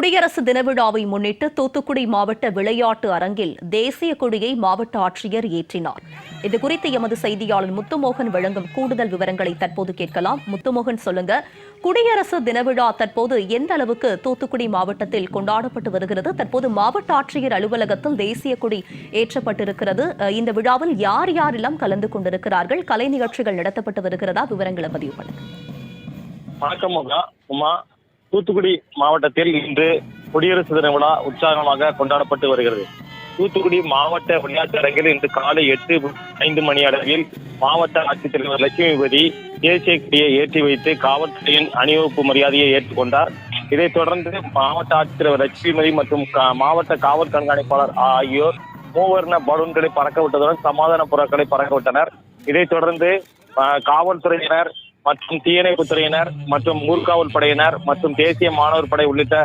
குடியரசு தின விழாவை முன்னிட்டு தூத்துக்குடி மாவட்ட விளையாட்டு அரங்கில் தேசிய கொடியை மாவட்ட ஆட்சியர் ஏற்றினார். இதுகுறித்து எமது செய்தியாளர் முத்துமோகன் வழங்கும் கூடுதல் விவரங்களை தற்போது கேட்கலாம். முத்துமோகன், சொல்லுங்க, குடியரசு தின விழா தற்போது எந்த அளவுக்கு தூத்துக்குடி மாவட்டத்தில் கொண்டாடப்பட்டு வருகிறது? தற்போது மாவட்ட ஆட்சியர் அலுவலகத்தில் தேசிய கொடி ஏற்றப்பட்டிருக்கிறது. இந்த விழாவில் யார் யாரெல்லாம் கலந்து கொண்டிருக்கிறார்கள்? கலை நிகழ்ச்சிகள் நடத்தப்பட்டு வருகிறதா? விவரங்களை பதிவு பண்ணுங்க. வணக்கம் உமா. தூத்துக்குடி மாவட்டத்தில் இன்று குடியரசு தின விழா உற்சாகமாக கொண்டாடப்பட்டு வருகிறது. தூத்துக்குடி மாவட்ட விளையாட்டு அரங்கில் இன்று காலை 8:05 மணி அளவில் மாவட்ட ஆட்சித்தலைவர் லட்சுமிபதி தேசிய கொடியை ஏற்றி வைத்து காவல்துறையின் அணிவகுப்பு மரியாதையை ஏற்றுக்கொண்டார். இதைத் தொடர்ந்து மாவட்ட ஆட்சித்தலைவர் லட்சுமிபதி மற்றும் மாவட்ட காவல் கண்காணிப்பாளர் ஆகியோர் மூவர்ண பலூன்களை பறக்க விட்டதுடன் சமாதான புறாக்களை பறக்க விட்டனர். இதைத் தொடர்ந்து காவல்துறையினர் மற்றும் தீயணைப்புத்துறையினர் மற்றும் ஊர்காவல் படையினர் மற்றும் தேசிய மாணவர் படை உள்ளிட்ட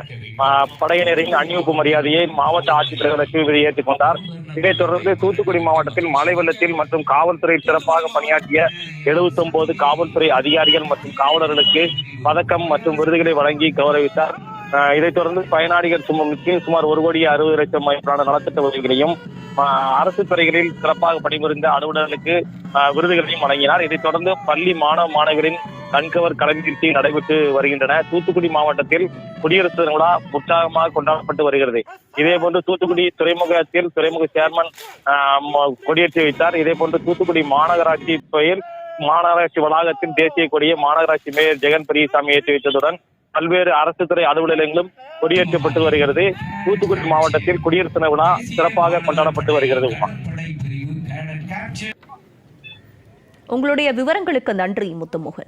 படையினரின் அணிவகுப்பு மரியாதையை மாவட்ட ஆட்சித்தலைவர் லட்சுமிபதி ஏற்றுக்கொண்டார். இதைத் தொடர்ந்து தூத்துக்குடி மாவட்டத்தில் மழை வெள்ளத்தில் மற்றும் காவல்துறை சிறப்பாக பணியாற்றிய 79 காவல்துறை அதிகாரிகள் மற்றும் காவலர்களுக்கு பதக்கம் மற்றும் விருதுகளை வழங்கி கௌரவித்தார். இதைத் தொடர்ந்து பயனாளிகள் சுமார் 1,60,00,000 மதிப்பிலான நலத்திட்ட உதவிகளையும் அரசு துறைகளில் சிறப்பாக பணிபுரிந்த அலுவலர்களுக்கு விருதுகளையும் வழங்கினார். இதைத் தொடர்ந்து பள்ளி மாணவ மாணவிகளின் கண்கவர் கலை நிகழ்ச்சி நடைபெற்று வருகின்றன. தூத்துக்குடி மாவட்டத்தில் குடியரசு தின விழா உற்சாகமாக கொண்டாடப்பட்டு வருகிறது. இதேபோன்று தூத்துக்குடி துறைமுகத்தில் துறைமுக சேர்மன் கொடியேற்றி வைத்தார். இதேபோன்று தூத்துக்குடி மாநகராட்சி வளாகத்தில் தேசிய கொடியை மாநகராட்சி மேயர் ஜெகன் பெரியசாமி ஏற்றி வைத்ததுடன் பல்வேறு அரசு துறை அலுவலகங்களும் கொடியேற்றப்பட்டு வருகிறது. தூத்துக்குடி மாவட்டத்தில் குடியரசு தின விழா சிறப்பாக கொண்டாடப்பட்டு வருகிறது. உங்களுடைய விவரங்களுக்கு நன்றி முத்துமோகன்.